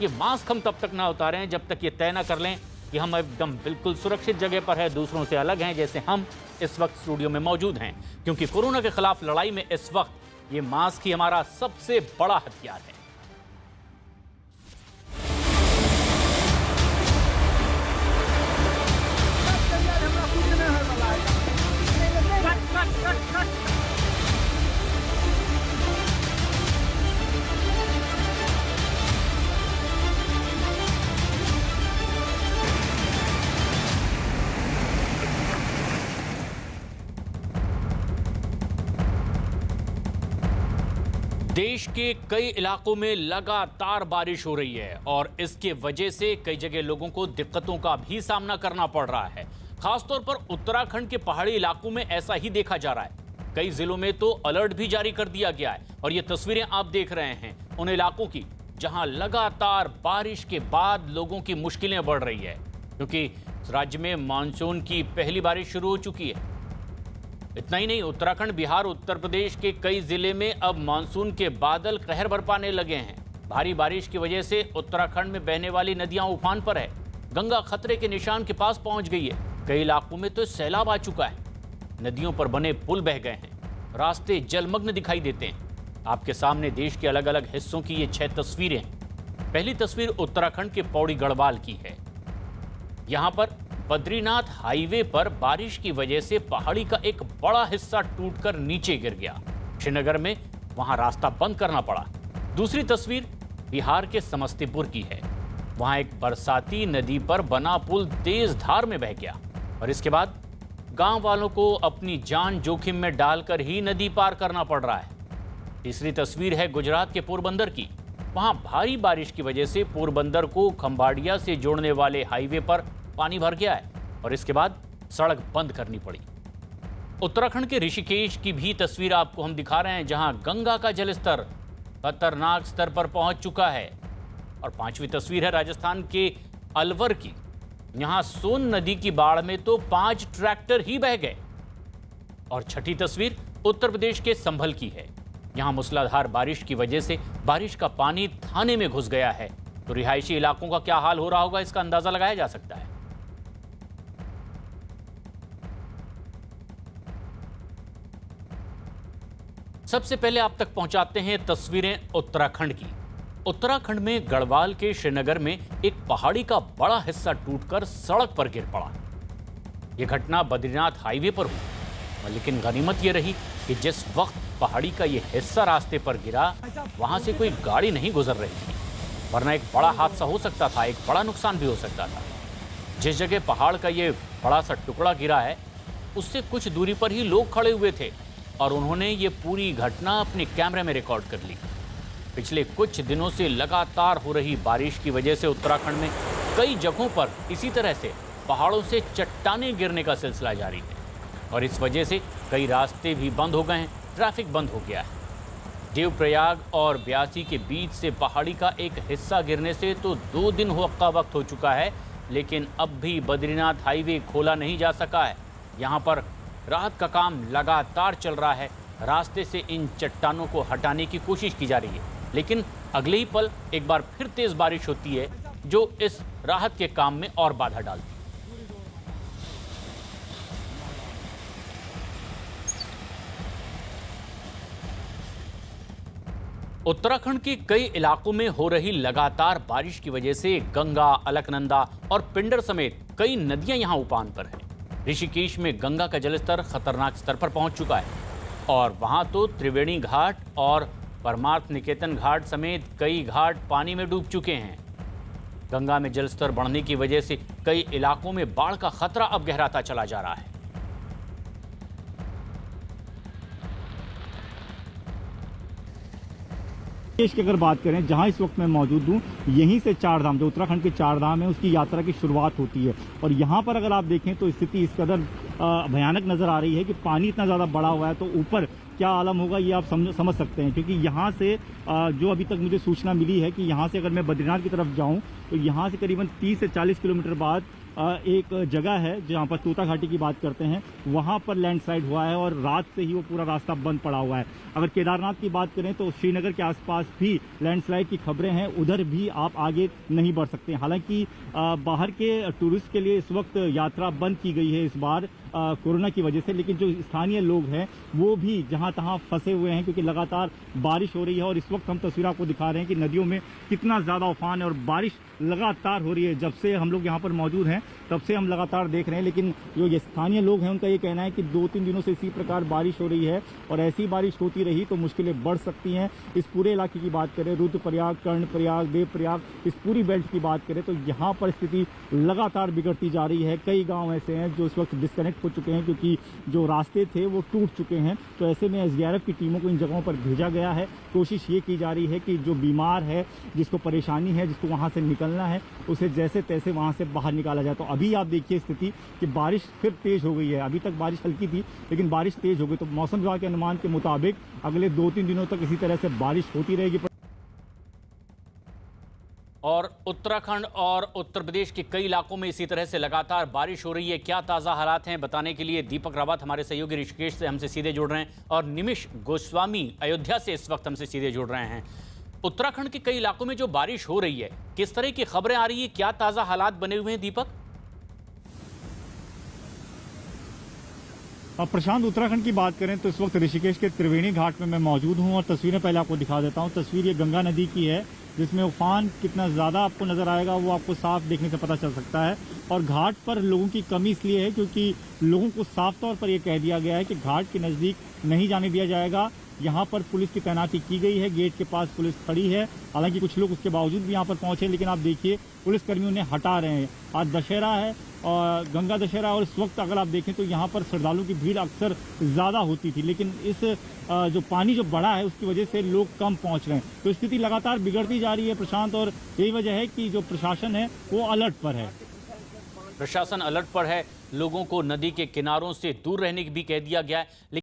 ये मास्क हम तब तक ना उतारें जब तक ये तय ना कर लें कि हम एकदम बिल्कुल सुरक्षित जगह पर है, दूसरों से अलग हैं, जैसे हम इस वक्त स्टूडियो में मौजूद हैं। क्योंकि कोरोना के खिलाफ लड़ाई में इस वक्त ये मास्क ही हमारा सबसे बड़ा हथियार है। देश के कई इलाकों में लगातार बारिश हो रही है और इसके वजह से कई जगह लोगों को दिक्कतों का भी सामना करना पड़ रहा है। खासतौर पर उत्तराखंड के पहाड़ी इलाकों में ऐसा ही देखा जा रहा है। कई जिलों में तो अलर्ट भी जारी कर दिया गया है और ये तस्वीरें आप देख रहे हैं उन इलाकों की जहां लगातार बारिश के बाद लोगों की मुश्किलें बढ़ रही है, क्योंकि राज्य में मानसून की पहली बारिश शुरू हो चुकी है। इतना ही नहीं, उत्तराखंड, बिहार, उत्तर प्रदेश के कई जिले में अब मानसून के बादल कहर बरपाने लगे हैं। भारी बारिश की वजह से उत्तराखंड में बहने वाली नदियां उफान पर है। गंगा खतरे के निशान के पास पहुंच गई है। कई इलाकों में तो सैलाब आ चुका है। नदियों पर बने पुल बह गए हैं, रास्ते जलमग्न दिखाई देते हैं। आपके सामने देश के अलग अलग हिस्सों की ये 6 तस्वीरें हैं। पहली तस्वीर उत्तराखंड के पौड़ी गढ़वाल की है। यहां पर बद्रीनाथ हाईवे पर बारिश की वजह से पहाड़ी का एक बड़ा हिस्सा टूटकर नीचे गिर गया। श्रीनगर में वहां रास्ता बंद करना पड़ा। दूसरी तस्वीर बिहार के समस्तीपुर की है। वहां एक बरसाती नदी पर बना पुल तेज धार में बह गया और इसके बाद गांव वालों को अपनी जान जोखिम में डालकर ही नदी पार करना पड़ रहा है। तीसरी तस्वीर है गुजरात के पोरबंदर की। वहां भारी बारिश की वजह से पोरबंदर को खंभाड़िया से जोड़ने वाले हाईवे पर पानी भर गया है और इसके बाद सड़क बंद करनी पड़ी। उत्तराखंड के ऋषिकेश की भी तस्वीर आपको हम दिखा रहे हैं, जहां गंगा का जलस्तर खतरनाक स्तर पर पहुंच चुका है। और पांचवी तस्वीर है राजस्थान के अलवर की। यहां सोन नदी की बाढ़ में तो 5 ट्रैक्टर ही बह गए। और छठी तस्वीर उत्तर प्रदेश के संभल की है। यहां मूसलाधार बारिश की वजह से बारिश का पानी थाने में घुस गया है। तो रिहायशी इलाकों का क्या हाल हो रहा होगा, इसका अंदाजा लगाया जा सकता है। सबसे पहले आप तक पहुंचाते हैं तस्वीरें उत्तराखंड की। उत्तराखंड में गढ़वाल के श्रीनगर में एक पहाड़ी का बड़ा हिस्सा टूटकर सड़क पर गिर पड़ा। यह घटना बद्रीनाथ हाईवे पर हुई, लेकिन गनीमत यह रही कि जिस वक्त पहाड़ी का यह हिस्सा रास्ते पर गिरा, वहां से कोई गाड़ी नहीं गुजर रही थी, वरना एक बड़ा हादसा हो सकता था, एक बड़ा नुकसान भी हो सकता था। जिस जगह पहाड़ का ये बड़ा सा टुकड़ा गिरा है, उससे कुछ दूरी पर ही लोग खड़े हुए थे और उन्होंने ये पूरी घटना अपने कैमरे में रिकॉर्ड कर ली। पिछले कुछ दिनों से लगातार हो रही बारिश की वजह से उत्तराखंड में कई जगहों पर इसी तरह से पहाड़ों से चट्टानें गिरने का सिलसिला जारी है और इस वजह से कई रास्ते भी बंद हो गए हैं, ट्रैफिक बंद हो गया है। देवप्रयाग और ब्यासी के बीच से पहाड़ी का एक हिस्सा गिरने से तो 2 दिन का वक्त हो चुका है, लेकिन अब भी बद्रीनाथ हाईवे खोला नहीं जा सका है। यहाँ पर राहत का काम लगातार चल रहा है। रास्ते से इन चट्टानों को हटाने की कोशिश की जा रही है, लेकिन अगले ही पल एक बार फिर तेज बारिश होती है जो इस राहत के काम में और बाधा डालती है। उत्तराखंड के कई इलाकों में हो रही लगातार बारिश की वजह से गंगा, अलकनंदा और पिंडर समेत कई नदियां यहां उफान पर हैं। ऋषिकेश में गंगा का जलस्तर खतरनाक स्तर पर पहुंच चुका है और वहां तो त्रिवेणी घाट और परमार्थ निकेतन घाट समेत कई घाट पानी में डूब चुके हैं। गंगा में जलस्तर बढ़ने की वजह से कई इलाकों में बाढ़ का खतरा अब गहराता चला जा रहा है। ऋषिकेश की अगर बात करें, जहां इस वक्त मैं मौजूद हूं, यहीं से 4 धाम, जो उत्तराखंड के 4 धाम है, उसकी यात्रा की शुरुआत होती है। और यहां पर अगर आप देखें तो स्थिति इस कदर भयानक नजर आ रही है कि पानी इतना ज़्यादा बढ़ा हुआ है, तो ऊपर क्या आलम होगा ये आप समझ सकते हैं। क्योंकि यहाँ से जो अभी तक मुझे सूचना मिली है कि यहाँ से अगर मैं बद्रीनाथ की तरफ जाऊँ तो यहाँ से करीबन 30 से 40 किलोमीटर बाद एक जगह है जहाँ पर तोता घाटी की बात करते हैं, वहाँ पर लैंडस्लाइड हुआ है और रात से ही वो पूरा रास्ता बंद पड़ा हुआ है। अगर केदारनाथ की बात करें तो श्रीनगर के आसपास भी लैंडस्लाइड की खबरें हैं, उधर भी आप आगे नहीं बढ़ सकते। हालांकि बाहर के टूरिस्ट के लिए इस वक्त यात्रा बंद की गई है इस बार कोरोना की वजह से, लेकिन जो स्थानीय लोग हैं वो भी जहां तहां फंसे हुए हैं क्योंकि लगातार बारिश हो रही है। और इस वक्त हम तस्वीर आपको दिखा रहे हैं कि नदियों में कितना ज़्यादा उफान है और बारिश लगातार हो रही है। जब से हम लोग यहाँ पर मौजूद हैं तब से हम लगातार देख रहे हैं, लेकिन जो ये स्थानीय लोग हैं उनका ये कहना है कि 2-3 दिनों से इसी प्रकार बारिश हो रही है और ऐसी बारिश होती रही तो मुश्किलें बढ़ सकती हैं। इस पूरे इलाके की बात करें, रुद्रप्रयाग, कर्णप्रयाग, देवप्रयाग, इस पूरी बेल्ट की बात करें तो यहाँ पर स्थिति लगातार बिगड़ती जा रही है। कई गाँव ऐसे हैं जो इस वक्त डिस्कनेक्ट हो चुके हैं क्योंकि जो रास्ते थे वो टूट चुके हैं। तो ऐसे में SDRF की टीमों को इन जगहों पर भेजा गया है। कोशिश ये की जा रही है कि जो बीमार है, जिसको परेशानी है, जिसको वहाँ से निकलना है, उसे जैसे तैसे वहाँ से बाहर निकाला जाए। तो अभी आप देखिए स्थिति कि बारिश फिर तेज हो गई है। अभी तक बारिश हल्की थी लेकिन बारिश तेज हो गई। तो मौसम विभाग के अनुमान के मुताबिक अगले 2-3 दिनों तक इसी तरह से बारिश होती रहेगी। और उत्तराखंड और उत्तर प्रदेश के कई इलाकों में इसी तरह से लगातार बारिश हो रही है। क्या ताज़ा हालात हैं बताने के लिए दीपक रावत हमारे सहयोगी ऋषिकेश से हमसे सीधे जुड़ रहे हैं और निमिष गोस्वामी अयोध्या से इस वक्त हमसे सीधे जुड़ रहे हैं। उत्तराखंड के कई इलाकों में जो बारिश हो रही है, किस तरह की खबरें आ रही है, क्या ताज़ा हालात बने हुए हैं दीपक? अब प्रशांत, उत्तराखंड की बात करें तो इस वक्त ऋषिकेश के त्रिवेणी घाट में मैं मौजूद हूं और तस्वीरें पहले आपको दिखा देता हूं। तस्वीर ये गंगा नदी की है जिसमें उफान कितना ज़्यादा आपको नज़र आएगा वो आपको साफ देखने से पता चल सकता है। और घाट पर लोगों की कमी इसलिए है क्योंकि लोगों को साफ तौर पर यह कह दिया गया है कि घाट के नज़दीक नहीं जाने दिया जाएगा। यहाँ पर पुलिस की तैनाती की गई है, गेट के पास पुलिस खड़ी है। हालांकि कुछ लोग उसके बावजूद भी यहाँ पर पहुँचे, लेकिन आप देखिए पुलिसकर्मी उन्हें हटा रहे हैं। आज दशहरा है और गंगा दशहरा, और इस वक्त अगर आप देखें तो यहाँ पर श्रद्धालुओं की भीड़ अक्सर ज़्यादा होती थी, लेकिन इस जो पानी जो बढ़ा है उसकी वजह से लोग कम पहुँच रहे हैं। तो स्थिति लगातार बिगड़ती जा रही है प्रशांत, और यही वजह है कि जो प्रशासन है वो अलर्ट पर है। प्रशासन अलर्ट पर है, लोगों को नदी के किनारों से दूर रहने की भी कह दिया गया है।